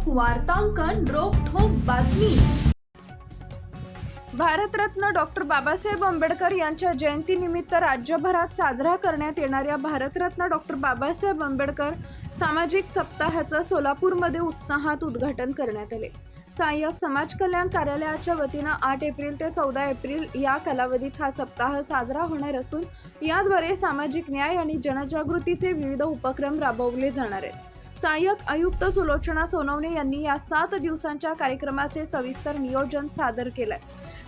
वार्तांकन रोखठोक बातमी। भारतरत्न डॉक्टर बाबासाहेब आंबेडकर यांच्या जयंतीनिमित्त राज्यभरात साजरा करण्यात येणाऱ्या भारतरत्न डॉक्टर बाबासाहेब आंबेडकर सामाजिक सप्ताहाचं सोलापूरमध्ये उत्साहात उद्घाटन करण्यात आले। सहाय्यक समाज कल्याण कार्यालयाच्या वतीनं 8 एप्रिल ते 14 एप्रिल या कालावधीत हा सप्ताह साजरा होणार असून याद्वारे सामाजिक न्याय आणि जनजागृतीचे विविध उपक्रम राबवले जाणार आहेत। सहाय्यक आयुक्त सुलोचना सोनवणे यांनी या 7 दिवसांच्या कार्यक्रमाचे सविस्तर नियोजन सादर केलंय।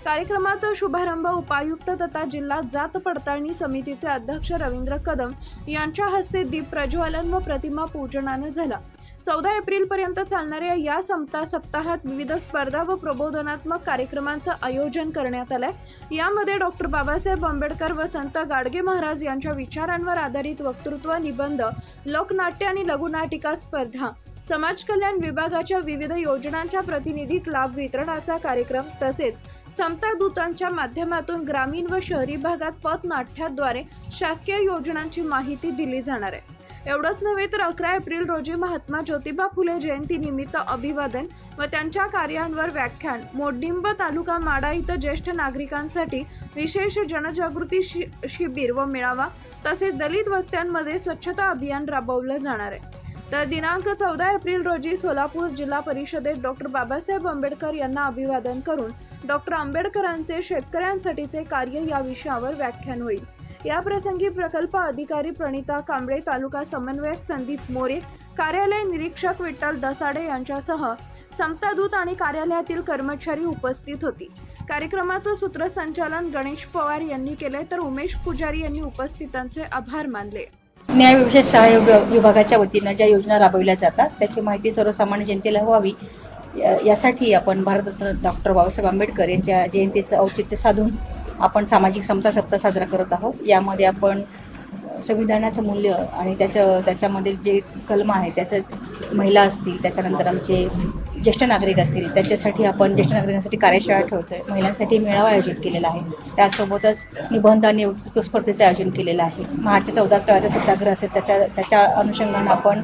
कार्यक्रमाचा शुभारंभ उपायुक्त तथा जिल्हा जात पडताळणी समितीचे अध्यक्ष रवींद्र कदम यांच्या हस्ते दीप प्रज्वलन व प्रतिमा पूजनाने झाला। 14 एप्रिल पर्यंत चालणाऱ्या या सप्ताहात विविध स्पर्धा व प्रबोधनात्मक कार्यक्रमांचं आयोजन करण्यात आलंय। यामध्ये डॉक्टर बाबासाहेब आंबेडकर व संत गाडगे महाराज यांच्या विचारांवर आधारित वक्तृत्व, निबंध, लोकनाट्य आणि लघुनाटिका स्पर्धा, समाज कल्याण विभागाच्या विविध योजनांच्या प्रतिनिधिक लाभ वितरणाचा कार्यक्रम तसेच समता दूतांच्या माध्यमातून ग्रामीण व शहरी भागात पथनाट्याद्वारे शासकीय योजनांची माहिती दिली जाणार आहे। एवढंच नव्हे तर 11 एप्रिल रोजी महात्मा ज्योतिबा फुले जयंतीनिमित्त अभिवादन व त्यांच्या कार्यांवर व्याख्यान, मोडलिंब तालुका माडा इथं ज्येष्ठ नागरिकांसाठी विशेष जनजागृती शिबिर व मेळावा तसेच दलित वस्त्यांमध्ये स्वच्छता अभियान राबवलं जाणार आहे। तर दिनांक 14 एप्रिल रोजी सोलापूर जिल्हा परिषदेत डॉक्टर बाबासाहेब आंबेडकर यांना अभिवादन करून डॉक्टर आंबेडकरांचे शेतकऱ्यांसाठीचे कार्य या विषयावर व्याख्यान होईल। या प्रसंगी प्रकल्प अधिकारी प्रणिता कांबळे, तालुका समन्वयक संदीप मोरे, कार्यालय निरीक्षक विठ्ठल दसाडे यांच्यासह समतादूत आणि कार्यालयातील कर्मचारी उपस्थित होते। कार्यक्रमाचं सूत्रसंचालन गणेश पवार यांनी केले तर उमेश पुजारी यांनी उपस्थितांचे आभार मानले। न्याय विशेष सहाय्य विभागाच्या वतीनं ज्या योजना राबविल्या जातात त्याची माहिती सर्वसामान्य जनतेला व्हावी यासाठी आपण भारतरत्न डॉक्टर बाबासाहेब आंबेडकर यांच्या जयंतीचं औचित्य साधून आपण सामाजिक समता सप्ताह साजरा करत आहोत। यामध्ये आपण संविधानाचं मूल्य आणि त्याच्यामध्ये जे कलम आहे त्याचं महिला असतील, त्याच्यानंतर आमचे ज्येष्ठ नागरिक असतील त्याच्यासाठी आपण ज्येष्ठ नागरिकांसाठी कार्यशाळा ठेवतोय, महिलांसाठी मेळावा आयोजित केलेला आहे, त्यासोबतच निबंध आणि वक्तृत्व स्पर्धेचं आयोजन केलेलं आहे। मार्च 14 तळाचा सत्याग्रह असेल त्याच्या अनुषंगानं आपण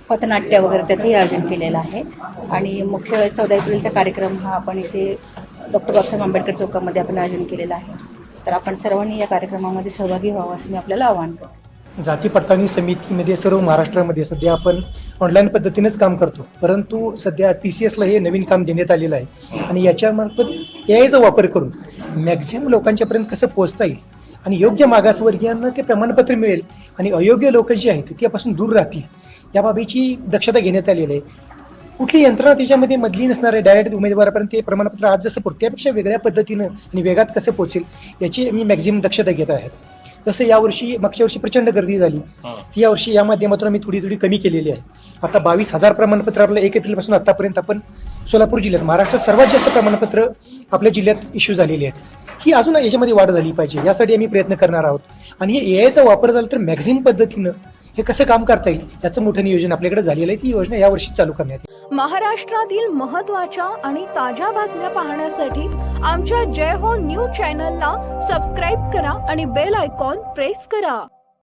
पथनाट्य वगैरे त्याचंही आयोजन केलेलं आहे। आणि मुख्य 14 एप्रिलचा कार्यक्रम हा आपण इथे डॉक्टर बाबासाहेब आंबेडकर चौकामध्ये आपण आयोजन केलेलं आहे। तर आपण सर्वांनी या कार्यक्रमामध्ये सहभागी व्हावं असं मी आपल्याला आवाहन करतो। जाती पडताळणी समितीमध्ये सर्व महाराष्ट्रामध्ये सध्या आपण ऑनलाईन पद्धतीनेच काम करतो, परंतु सध्या TCSला हे नवीन काम देण्यात आलेलं आहे आणि याच्यामार्फत AIचा वापर करून मॅक्झिमम लोकांच्यापर्यंत कसं पोहोचता येईल आणि योग्य मागासवर्गीयांना ते प्रमाणपत्र मिळेल आणि अयोग्य लोक जे आहेत त्यापासून दूर राहतील याबाबतची दक्षता घेण्यात आलेली आहे। कुठली यंत्रणा त्याच्यामध्ये मधली नसणार आहे, डायरेक्ट उमेदवारापर्यंत ते प्रमाणपत्र आज जसं पोहोचतं त्यापेक्षा वेगळ्या पद्धतीनं आणि वेगात कसं पोहोचेल याची मी मॅक्झिमम दक्षता घेत आहेत। जसं यावर्षी मागच्या वर्षी प्रचंड गर्दी झाली, ती यावर्षी या माध्यमातून आम्ही थोडी कमी केलेली आहे। आता 22,000 प्रमाणपत्र आपलं 1 एप्रिलपासून आतापर्यंत आपण सोलापूर जिल्ह्यात महाराष्ट्रात सर्वात जास्त प्रमाणपत्र आपल्या जिल्ह्यात इश्यू झालेली आहेत। ही अजून याच्यामध्ये वाढ झाली पाहिजे यासाठी आम्ही प्रयत्न करणार आहोत आणि हे AIचा वापर झाला तर मॅक्झिमम पद्धतीनं हे कसं काम करता येईल याचं मोठं नियोजन आपल्याकडे झालेलं आहे। ती योजना यावर्षी चालू करण्यात येईल। महाराष्ट्रातील महत्त्वाच्या आणि ताज्या बातम्या पाहण्यासाठी आमच्या जय हो न्यूज चॅनलला सबस्क्राईब करा आणि बेल आयकॉन प्रेस करा।